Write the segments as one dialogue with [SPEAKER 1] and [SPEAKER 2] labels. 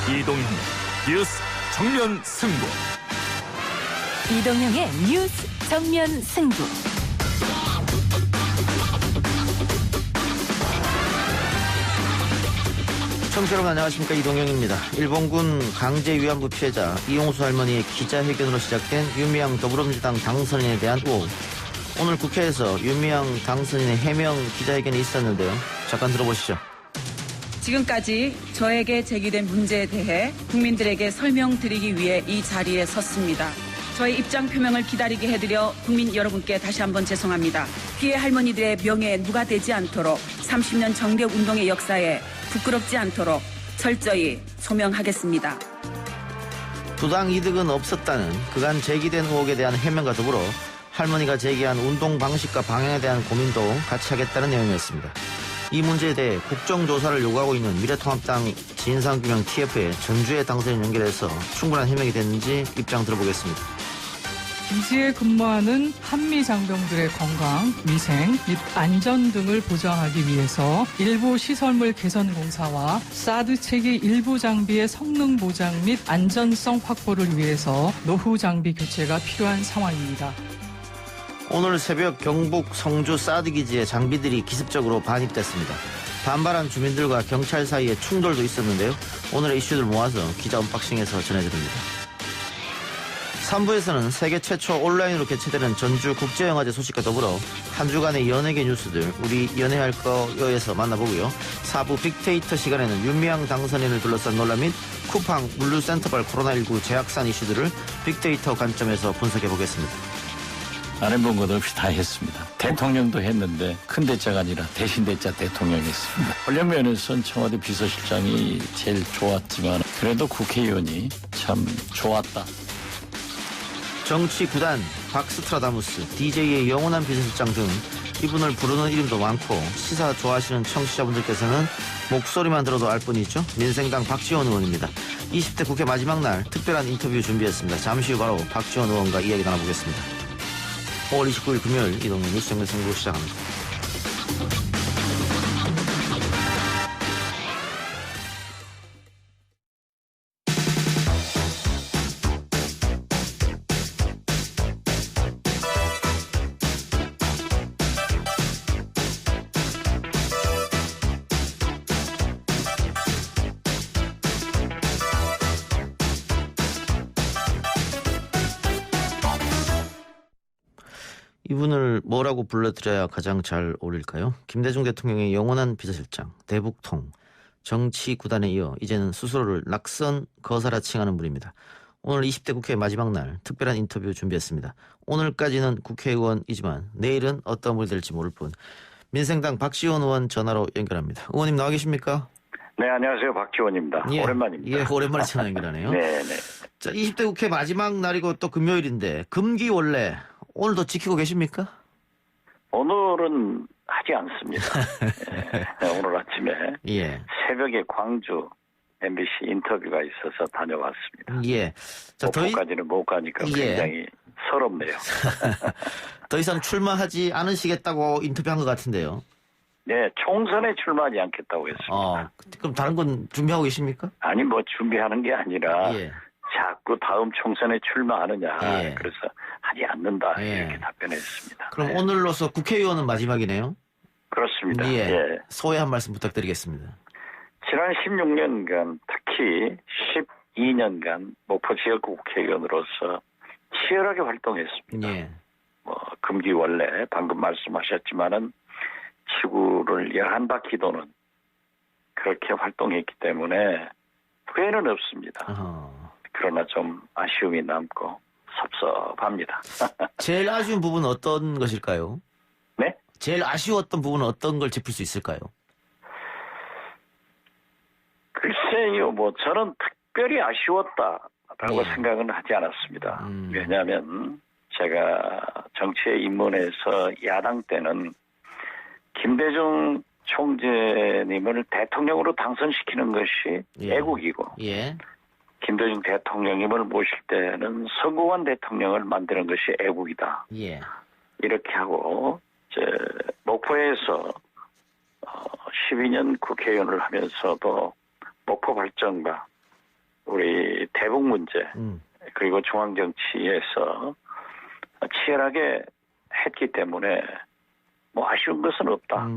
[SPEAKER 1] 이동형 뉴스 정면 승부.
[SPEAKER 2] 이동형의 뉴스 정면 승부.
[SPEAKER 3] 청취자 여러분 안녕하십니까, 이동형입니다. 일본군 강제 위안부 피해자 이용수 할머니의 기자회견으로 시작된 윤미향 더불어민주당 당선인에 대한 의혹. 오늘 국회에서 윤미향 당선인의 해명 기자회견이 있었는데요. 잠깐 들어보시죠.
[SPEAKER 4] 지금까지 저에게 제기된 문제에 대해 국민들에게 설명드리기 위해 이 자리에 섰습니다. 저의 입장 표명을 기다리게 해드려 국민 여러분께 다시 한번 죄송합니다. 피해 할머니들의 명예에 누가 되지 않도록 30년 정대 운동의 역사에 부끄럽지 않도록 철저히 소명하겠습니다.
[SPEAKER 3] 부당 이득은 없었다는 그간 제기된 의혹에 대한 해명과 더불어 할머니가 제기한 운동 방식과 방향에 대한 고민도 같이 하겠다는 내용이었습니다. 이 문제에 대해 국정조사를 요구하고 있는 미래통합당 진상규명 TF의 전주의 당선인 연결해서 충분한 해명이 됐는지 입장 들어보겠습니다.
[SPEAKER 5] 기지에 근무하는 한미 장병들의 건강, 위생 및 안전 등을 보장하기 위해서 일부 시설물 개선 공사와 사드 체계 일부 장비의 성능 보장 및 안전성 확보를 위해서 노후 장비 교체가 필요한 상황입니다.
[SPEAKER 3] 오늘 새벽 경북 성주 사드 기지에 장비들이 기습적으로 반입됐습니다. 반발한 주민들과 경찰 사이에 충돌도 있었는데요. 오늘의 이슈들 모아서 기자 언박싱에서 전해드립니다. 3부에서는 세계 최초 온라인으로 개최되는 전주국제영화제 소식과 더불어 한 주간의 연예계 뉴스들 우리 연애할 거여에서 만나보고요. 4부 빅데이터 시간에는 윤미향 당선인을 둘러싼 논란 및 쿠팡, 물류센터발 코로나19 재확산 이슈들을 빅데이터 관점에서 분석해보겠습니다.
[SPEAKER 6] 안 해본 것 없이 다 했습니다. 대통령도 했는데 큰 대자가 아니라 대신 대자 대통령이 했습니다. 관련 면에서는 청와대 비서실장이 제일 좋았지만 그래도 국회의원이 참 좋았다.
[SPEAKER 3] 정치 구단, 박스트라다무스, DJ의 영원한 비서실장 등 이분을 부르는 이름도 많고 시사 좋아하시는 청취자분들께서는 목소리만 들어도 알 뿐이죠. 민생당 박지원 의원입니다. 20대 국회 마지막 날 특별한 인터뷰 준비했습니다. 잠시 후 바로 박지원 의원과 이야기 나눠보겠습니다. 5월 29일 금요일 이동형 뉴스 정면 승부 시작합니다. 이분을 뭐라고 불러드려야 가장 잘 어울릴까요? 김대중 대통령의 영원한 비서실장, 대북통, 정치 구단에 이어 이제는 스스로를 낙선 거사라 칭하는 분입니다. 오늘 20대 국회 마지막 날 특별한 인터뷰 준비했습니다. 오늘까지는 국회의원이지만 내일은 어떤 분이 될지 모를 뿐. 민생당 박지원 의원 전화로 연결합니다. 의원님 나와 계십니까?
[SPEAKER 7] 네, 안녕하세요. 박지원입니다.
[SPEAKER 3] 예,
[SPEAKER 7] 오랜만입니다.
[SPEAKER 3] 예, 오랜만에 전화 연결하네요.
[SPEAKER 7] 네.
[SPEAKER 3] 자, 20대 국회 마지막 날이고 또 금요일인데 금기원래 오늘도 지키고 계십니까?
[SPEAKER 7] 오늘은 하지 않습니다. 네, 오늘 아침에
[SPEAKER 3] 예.
[SPEAKER 7] 새벽에 광주 MBC 인터뷰가 있어서 다녀왔습니다.
[SPEAKER 3] 예. 자,
[SPEAKER 7] 목포까지는 못 가니까 굉장히 서럽네요.
[SPEAKER 3] 더 이상 출마하지 않으시겠다고 인터뷰한 것 같은데요.
[SPEAKER 7] 네, 총선에 출마하지 않겠다고 했습니다.
[SPEAKER 3] 그럼 다른 건 준비하고 계십니까?
[SPEAKER 7] 아니, 뭐 준비하는 게 아니라
[SPEAKER 3] 예.
[SPEAKER 7] 자꾸 다음 총선에 출마하느냐.
[SPEAKER 3] 예.
[SPEAKER 7] 그래서 하지 않는다.
[SPEAKER 3] 예.
[SPEAKER 7] 이렇게 답변했습니다.
[SPEAKER 3] 그럼
[SPEAKER 7] 네.
[SPEAKER 3] 오늘로서 국회의원은 마지막이네요.
[SPEAKER 7] 그렇습니다.
[SPEAKER 3] 예.
[SPEAKER 7] 예.
[SPEAKER 3] 소회 한 말씀 부탁드리겠습니다.
[SPEAKER 7] 지난 16년간 특히 12년간 목포 지역구 국회의원으로서 치열하게 활동했습니다.
[SPEAKER 3] 예.
[SPEAKER 7] 금기원래 방금 말씀하셨지만은 지구를 11바퀴 도는 그렇게 활동했기 때문에 후회는 없습니다. 그러나 좀 아쉬움이 남고 섭섭합니다.
[SPEAKER 3] 제일 아쉬운 부분은 어떤 것일까요?
[SPEAKER 7] 네?
[SPEAKER 3] 제일 아쉬웠던 부분은 어떤 걸 짚을 수 있을까요?
[SPEAKER 7] 글쎄요, 저는 특별히 아쉬웠다라고
[SPEAKER 3] 예.
[SPEAKER 7] 생각은 하지 않았습니다. 왜냐하면 제가 정치에 입문해서 야당 때는 김대중 총재님을 대통령으로 당선시키는 것이
[SPEAKER 3] 예.
[SPEAKER 7] 애국이고
[SPEAKER 3] 예.
[SPEAKER 7] 김대중 대통령님을 모실 때는 선거관 대통령을 만드는 것이 애국이다.
[SPEAKER 3] 예.
[SPEAKER 7] 이렇게 하고 목포에서 12년 국회의원을 하면서도 목포 발전과 우리 대북 문제 그리고 중앙정치에서 치열하게 했기 때문에 뭐 아쉬운 것은 없다.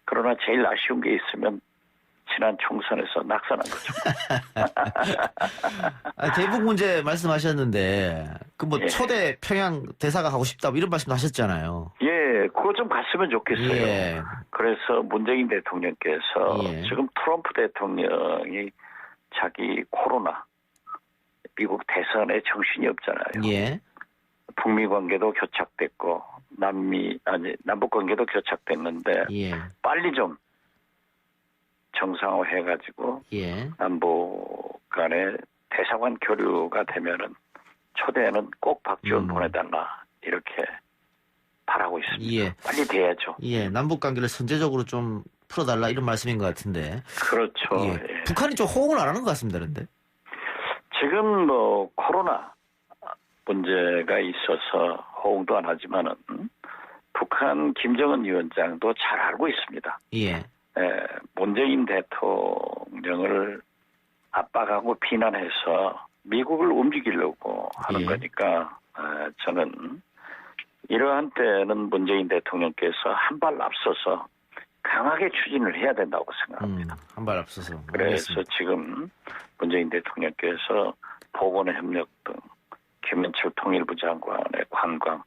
[SPEAKER 7] 그러나 제일 아쉬운 게 있으면 지난 총선에서 낙선한 거죠.
[SPEAKER 3] 대북 문제 말씀하셨는데 그 뭐
[SPEAKER 7] 예.
[SPEAKER 3] 초대 평양 대사가 가고 싶다 뭐 이런 말씀도 하셨잖아요.
[SPEAKER 7] 예, 그거 좀 갔으면 좋겠어요.
[SPEAKER 3] 예.
[SPEAKER 7] 그래서 문재인 대통령께서
[SPEAKER 3] 예.
[SPEAKER 7] 지금 트럼프 대통령이 자기 코로나 미국 대선에 정신이 없잖아요.
[SPEAKER 3] 예.
[SPEAKER 7] 북미 관계도 교착됐고 남북 관계도 교착됐는데
[SPEAKER 3] 예.
[SPEAKER 7] 빨리 좀 정상화해가지고
[SPEAKER 3] 예.
[SPEAKER 7] 남북 간의 대사관 교류가 되면은 초대는 꼭 박지원 보내달라 이렇게 바라고 있습니다.
[SPEAKER 3] 예.
[SPEAKER 7] 빨리 돼야죠.
[SPEAKER 3] 예. 남북 관계를 선제적으로 좀 풀어달라 이런 말씀인 것 같은데.
[SPEAKER 7] 그렇죠.
[SPEAKER 3] 예.
[SPEAKER 7] 예.
[SPEAKER 3] 북한이 좀 호응을 안 하는 것 같습니다, 그런데.
[SPEAKER 7] 지금 뭐 코로나 문제가 있어서 호응도 안 하지만은 북한 김정은 위원장도 잘 알고 있습니다.
[SPEAKER 3] 예.
[SPEAKER 7] 문재인 대통령을 압박하고 비난해서 미국을 움직이려고 하는
[SPEAKER 3] 예.
[SPEAKER 7] 거니까 저는 이러한 때는 문재인 대통령께서 한 발 앞서서 강하게 추진을 해야 된다고 생각합니다.
[SPEAKER 3] 한 발 앞서서.
[SPEAKER 7] 그래서
[SPEAKER 3] 알겠습니다.
[SPEAKER 7] 지금 문재인 대통령께서 보건협력 등 김현철 통일부 장관의 관광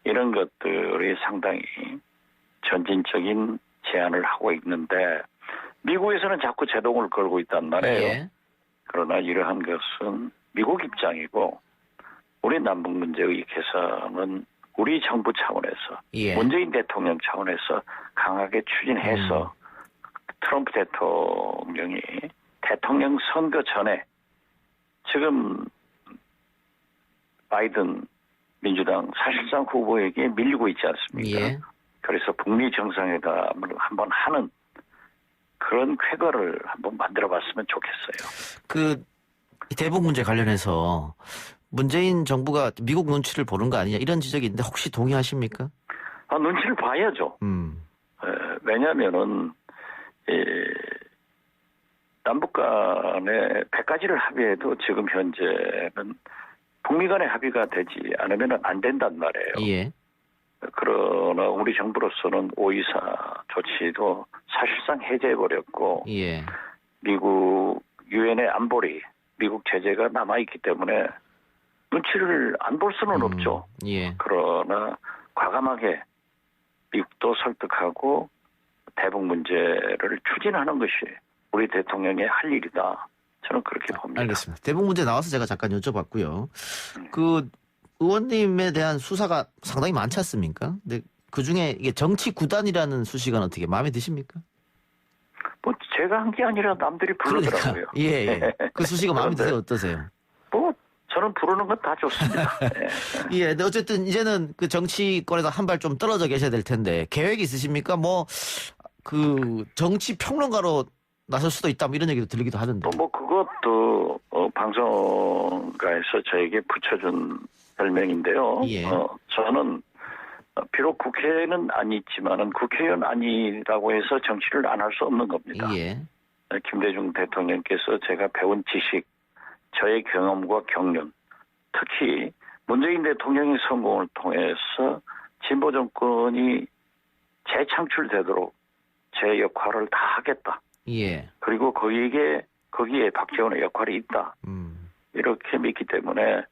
[SPEAKER 7] 이런 것들이 상당히 전진적인 제안을 하고 있는데 미국에서는 자꾸 제동을 걸고 있단 말이에요.
[SPEAKER 3] 예.
[SPEAKER 7] 그러나 이러한 것은 미국 입장이고 우리 남북 문제의 개선은 우리 정부 차원에서
[SPEAKER 3] 예.
[SPEAKER 7] 문재인 대통령 차원에서 강하게 추진해서 트럼프 대통령이 대통령 선거 전에 지금 바이든 민주당 사실상 후보에게 밀리고 있지 않습니까?
[SPEAKER 3] 예.
[SPEAKER 7] 그래서 북미 정상회담을 한번 하는 그런 쾌거를 한번 만들어봤으면 좋겠어요.
[SPEAKER 3] 그 대북 문제 관련해서 문재인 정부가 미국 눈치를 보는 거 아니냐 이런 지적이 있는데 혹시 동의하십니까?
[SPEAKER 7] 눈치를 봐야죠. 왜냐하면은 남북 간의 100가지를 합의해도 지금 현재는 북미 간의 합의가 되지 않으면 안 된단 말이에요.
[SPEAKER 3] 예.
[SPEAKER 7] 그러나 우리 정부로서는 5.24 조치도 사실상 해제해버렸고
[SPEAKER 3] 예.
[SPEAKER 7] 미국 유엔의 안보리 미국 제재가 남아있기 때문에 눈치를 안 볼 수는 없죠.
[SPEAKER 3] 예.
[SPEAKER 7] 그러나 과감하게 미국도 설득하고 대북 문제를 추진하는 것이 우리 대통령의 할 일이다. 저는 그렇게 봅니다.
[SPEAKER 3] 알겠습니다. 대북 문제 나와서 제가 잠깐 여쭤봤고요. 그 의원님에 대한 수사가 상당히 많지 않습니까? 근데 그 중에 이게 정치 구단이라는 수식은 어떻게 마음에 드십니까?
[SPEAKER 7] 뭐 제가 한 게 아니라 남들이 부르더라고요.
[SPEAKER 3] 그러니까. 예, 예. 그 수식은 마음에 드세요? 어떠세요?
[SPEAKER 7] 뭐 저는 부르는 건 다 좋습니다. 예.
[SPEAKER 3] 예, 근데 어쨌든 이제는 그 정치권에서 한 발 좀 떨어져 계셔야 될 텐데 계획이 있으십니까? 뭐 그 정치 평론가로 나설 수도 있다 뭐 이런 얘기도 들리기도 하던데.
[SPEAKER 7] 뭐 그것도 방송가에서 저에게 붙여준 별명인데요.
[SPEAKER 3] 예.
[SPEAKER 7] 저는 비록 국회는 아니지만은 국회의원 아니라고 해서 정치를 안 할 수 없는 겁니다.
[SPEAKER 3] 예.
[SPEAKER 7] 김대중 대통령께서 제가 배운 지식, 저의 경험과 경륜, 특히 문재인 대통령의 성공을 통해서 진보 정권이 재창출되도록 제 역할을 다 하겠다.
[SPEAKER 3] 예.
[SPEAKER 7] 그리고 거기에 박지원의 역할이 있다. 이렇게 믿기 때문에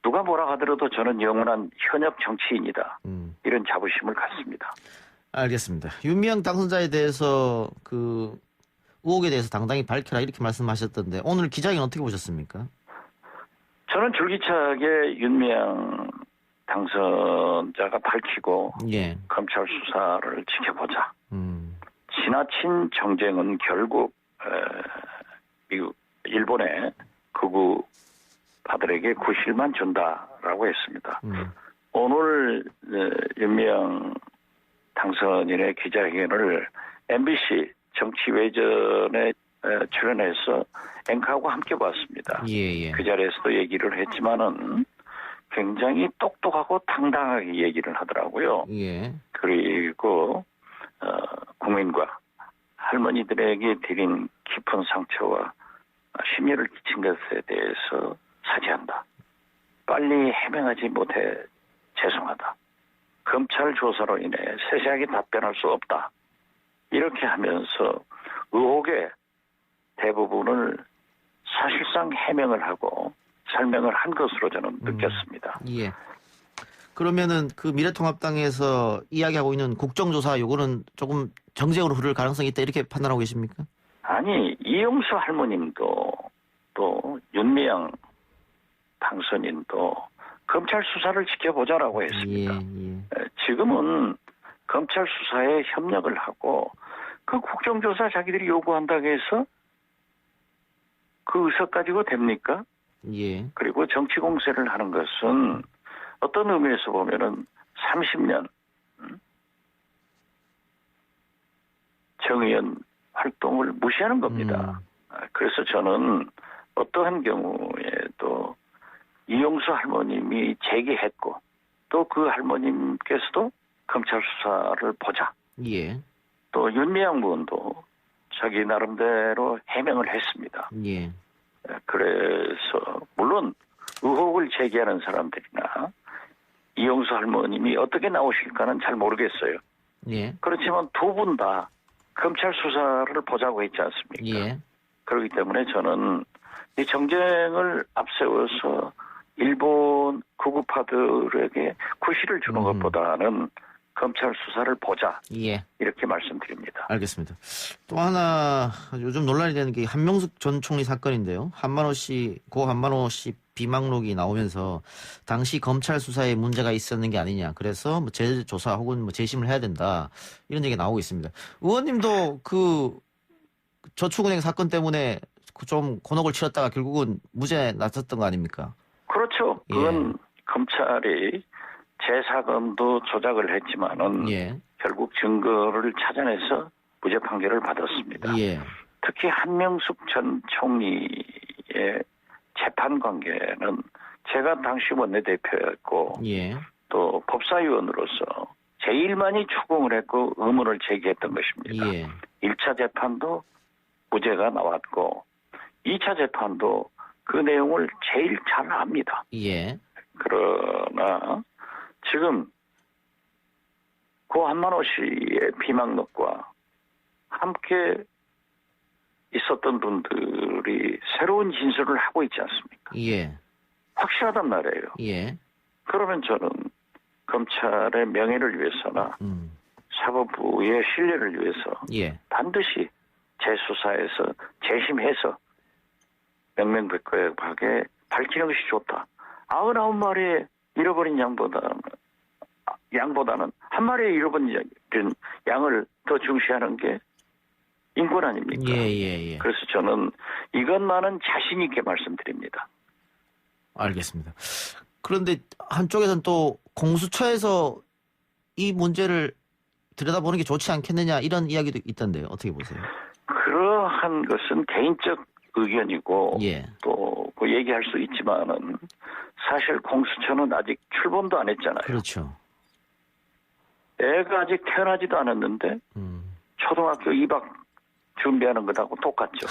[SPEAKER 7] 누가 뭐라 하더라도 저는 영원한 현역 정치인이다. 이런 자부심을 갖습니다.
[SPEAKER 3] 알겠습니다. 윤미향 당선자에 대해서 그 의혹에 대해서 당당히 밝혀라 이렇게 말씀하셨던데 오늘 기자회견 어떻게 보셨습니까?
[SPEAKER 7] 저는 줄기차게 윤미향 당선자가 밝히고
[SPEAKER 3] 예.
[SPEAKER 7] 검찰 수사를 지켜보자. 지나친 정쟁은 결국 미국, 일본의 극우파들에게 구실만 준다라고 했습니다. 오늘 윤미향 당선인의 기자회견을 MBC 정치외전에 출연해서 앵커하고 함께 봤습니다.
[SPEAKER 3] 예, 예.
[SPEAKER 7] 그 자리에서도 얘기를 했지만은 굉장히 똑똑하고 당당하게 얘기를 하더라고요.
[SPEAKER 3] 예.
[SPEAKER 7] 그리고 국민과 할머니들에게 드린 깊은 상처와 심려를 끼친 것에 대해서 사죄한다. 빨리 해명하지 못해 죄송하다. 검찰 조사로 인해 세세하게 답변할 수 없다. 이렇게 하면서 의혹의 대부분을 사실상 해명을 하고 설명을 한 것으로 저는 느꼈습니다.
[SPEAKER 3] 예. 그러면은 그 미래통합당에서 이야기하고 있는 국정조사 요거는 조금 정쟁으로 흐를 가능성이 있다 이렇게 판단하고 계십니까?
[SPEAKER 7] 아니, 이용수 할머님도 또 윤미향 당선인도 검찰 수사를 지켜보자라고 했습니다. 지금은 검찰 수사에 협력을 하고 그 국정조사 자기들이 요구한다고 해서 그 의석 가지고 됩니까?
[SPEAKER 3] 예.
[SPEAKER 7] 그리고 정치 공세를 하는 것은 어떤 의미에서 보면은 30년 정의연 활동을 무시하는 겁니다. 그래서 저는 어떠한 경우에도 이용수 할머님이 제기했고 또 그 할머님께서도 검찰 수사를 보자.
[SPEAKER 3] 예.
[SPEAKER 7] 또 윤미향 의원도 자기 나름대로 해명을 했습니다.
[SPEAKER 3] 예.
[SPEAKER 7] 그래서 물론 의혹을 제기하는 사람들이나 이용수 할머님이 어떻게 나오실까는 잘 모르겠어요.
[SPEAKER 3] 예.
[SPEAKER 7] 그렇지만 두 분 다 검찰 수사를 보자고 했지 않습니까?
[SPEAKER 3] 예.
[SPEAKER 7] 그렇기 때문에 저는 이 정쟁을 앞세워서 일본 구구파들에게 구실을 주는 것보다는 검찰 수사를 보자.
[SPEAKER 3] 예.
[SPEAKER 7] 이렇게 말씀드립니다.
[SPEAKER 3] 알겠습니다. 또 하나 요즘 논란이 되는 게 한명숙 전 총리 사건인데요. 고 한만호 씨 비망록이 나오면서 당시 검찰 수사에 문제가 있었는 게 아니냐. 그래서 뭐 재조사 혹은 뭐 재심을 해야 된다. 이런 얘기가 나오고 있습니다. 의원님도 그 저축은행 사건 때문에 좀 곤혹을 치렀다가 결국은 무죄 났었던 거 아닙니까?
[SPEAKER 7] 그렇죠. 그건 검찰이 재사건도 조작을 했지만은 결국 증거를 찾아내서 무죄 판결을 받았습니다. 특히 한명숙 전 총리의 재판 관계는 제가 당시 원내대표였고 또 법사위원으로서 제일 많이 추궁을 했고 의문을 제기했던 것입니다. 1차 재판도 무죄가 나왔고 2차 재판도 그 내용을 제일 잘 압니다. 그러나 지금 고 한만호 씨의 비망록과 함께 있었던 분들이 새로운 진술을 하고 있지 않습니까? 확실하단 말이에요. 그러면 저는 검찰의 명예를 위해서나 사법부의 신뢰를 위해서 반드시 재수사해서 재심해서 명명백백하게 밝히는 것이 좋다. 99마리에 잃어버린 양보다는 한 마리에 잃어버린 양을 더 중시하는 게 인권 아닙니까? 그래서 저는 이것만은 자신 있게 말씀드립니다.
[SPEAKER 3] 알겠습니다. 그런데 한쪽에서는 또 공수처에서 이 문제를 들여다보는 게 좋지 않겠느냐 이런 이야기도 있던데요. 어떻게 보세요?
[SPEAKER 7] 그러한 것은 개인적 의견이고 또 그 얘기할 수 있지만은 사실 공수처는 아직 출범도 안 했잖아요.
[SPEAKER 3] 그렇죠.
[SPEAKER 7] 애가 아직 태어나지도 않았는데 초등학교 입학 준비하는 것하고 똑같죠.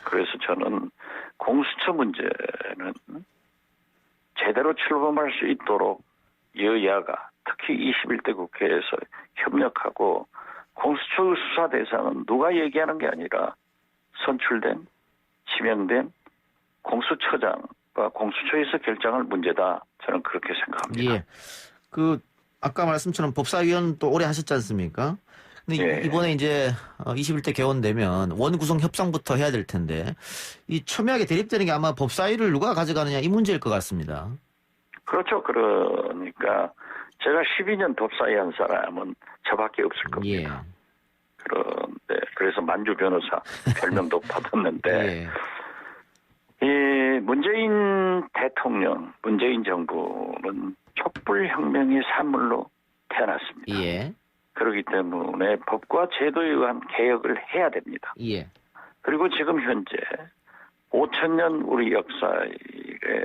[SPEAKER 7] 그래서 저는 공수처 문제는 제대로 출범할 수 있도록 여야가 특히 21대 국회에서 협력하고 공수처 수사 대상은 누가 얘기하는 게 아니라 선출된 지명된 공수처장과 공수처에서 결정할 문제다. 저는 그렇게 생각합니다.
[SPEAKER 3] 그 아까 말씀처럼 법사위원 또 오래 하셨지 않습니까? 근데 이번에 이제 21대 개원되면 원구성 협상부터 해야 될 텐데 이 첨예하게 대립되는 게 아마 법사위를 누가 가져가느냐 이 문제일 것 같습니다.
[SPEAKER 7] 그렇죠. 그러니까 제가 12년 법사위 한 사람은 저밖에 없을 겁니다. 그런데 그래서 만주 변호사 별명도 받았는데 이 문재인 대통령, 문재인 정부는 촛불혁명의 산물로 태어났습니다. 그렇기 때문에 법과 제도에 의한 개혁을 해야 됩니다. 그리고 지금 현재 5,000년 우리 역사에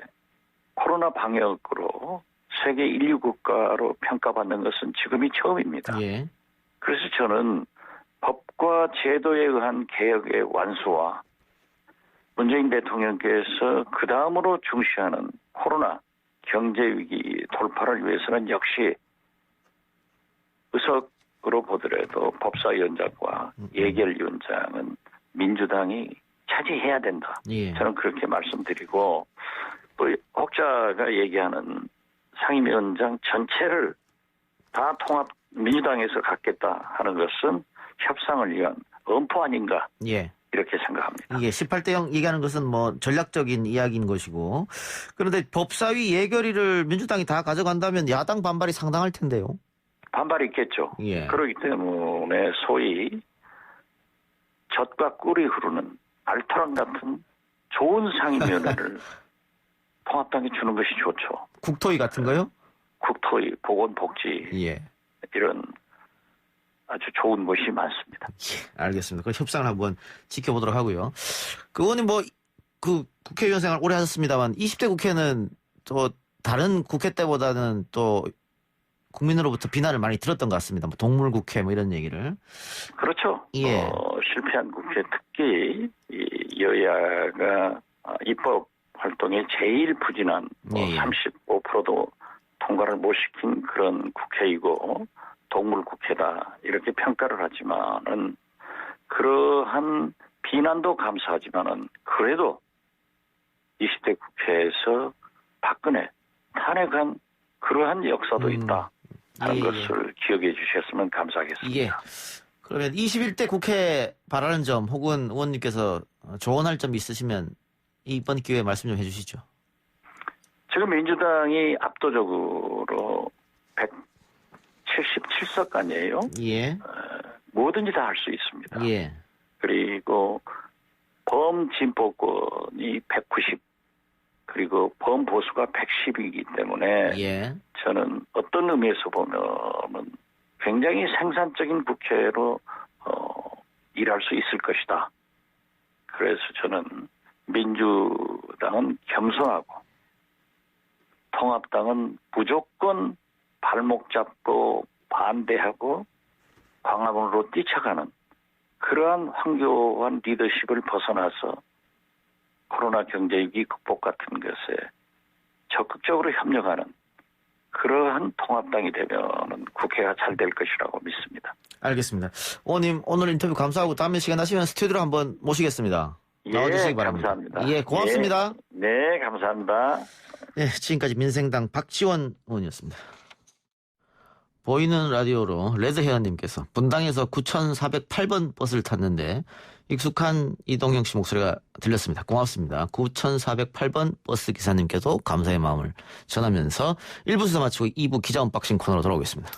[SPEAKER 7] 코로나 방역으로 세계 인류 국가로 평가받는 것은 지금이 처음입니다.
[SPEAKER 3] 예.
[SPEAKER 7] 그래서 저는 법과 제도에 의한 개혁의 완수와 문재인 대통령께서 그 다음으로 중시하는 코로나 경제위기 돌파를 위해서는 역시 의석으로 보더라도 법사위원장과 예결위원장은 민주당이 차지해야 된다.
[SPEAKER 3] 예.
[SPEAKER 7] 저는 그렇게 말씀드리고 또 혹자가 얘기하는 상임위원장 전체를 다 통합 민주당에서 갖겠다 하는 것은 협상을 위한 엄포 아닌가
[SPEAKER 3] 예.
[SPEAKER 7] 이렇게 생각합니다.
[SPEAKER 3] 이게 18대 0 얘기하는 것은 뭐 전략적인 이야기인 것이고 그런데 법사위 예결위를 민주당이 다 가져간다면 야당 반발이 상당할 텐데요.
[SPEAKER 7] 반발이 있겠죠.
[SPEAKER 3] 예.
[SPEAKER 7] 그렇기 때문에 소위 젖과 꿀이 흐르는 알토란 같은 좋은 상임위원회를 통합당에 주는 것이 좋죠.
[SPEAKER 3] 국토위 같은 거요?
[SPEAKER 7] 국토위, 보건복지
[SPEAKER 3] 예.
[SPEAKER 7] 이런 아주 좋은 것이 많습니다.
[SPEAKER 3] 예, 알겠습니다. 그 협상을 한번 지켜보도록 하고요. 그 의원님 그 국회의원 생활 오래 하셨습니다만 20대 국회는 또 다른 국회 때보다는 또 국민으로부터 비난을 많이 들었던 것 같습니다. 뭐 동물국회 뭐 이런 얘기를. 그렇죠. 예.
[SPEAKER 7] 실패한 국회 특히 이 여야가 입법 활동에 제일 부진한 35%도 통과를 못 시킨 그런 국회이고 동물국회다 이렇게 평가를 하지만은 그러한 비난도 감사하지만은 그래도 20대 국회에서 박근혜 탄핵한 그러한 역사도 있다 하는 것을 기억해 주셨으면 감사하겠습니다.
[SPEAKER 3] 예. 그러면 21대 국회 바라는 점 혹은 의원님께서 조언할 점이 있으시면 이번 기회에 말씀 좀 해주시죠.
[SPEAKER 7] 지금 민주당이 압도적으로 177석 아니에요?
[SPEAKER 3] 예.
[SPEAKER 7] 뭐든지 다 할 수 있습니다.
[SPEAKER 3] 예.
[SPEAKER 7] 그리고 범진보권이 190 그리고 범보수가 110이기 때문에
[SPEAKER 3] 예.
[SPEAKER 7] 저는 어떤 의미에서 보면은 굉장히 생산적인 국회로 일할 수 있을 것이다. 그래서 저는 민주당은 겸손하고 통합당은 무조건 발목 잡고 반대하고 광화문으로 뛰쳐가는 그러한 황교안 리더십을 벗어나서 코로나 경제위기 극복 같은 것에 적극적으로 협력하는 그러한 통합당이 되면 국회가 잘 될 것이라고 믿습니다.
[SPEAKER 3] 알겠습니다. 의원님 오늘 인터뷰 감사하고 다음에 시간 나시면 스튜디오로 한번 모시겠습니다. 나와주시기 바랍니다.
[SPEAKER 7] 감사합니다.
[SPEAKER 3] 예, 고맙습니다.
[SPEAKER 7] 네, 감사합니다.
[SPEAKER 3] 네, 지금까지 민생당 박지원 의원이었습니다. 보이는 라디오로 레드헤어님께서 분당에서 9408번 버스를 탔는데 익숙한 이동형 씨 목소리가 들렸습니다. 고맙습니다. 9408번 버스 기사님께도 감사의 마음을 전하면서 1부 수사 마치고 2부 기자 언박싱 코너로 돌아오겠습니다.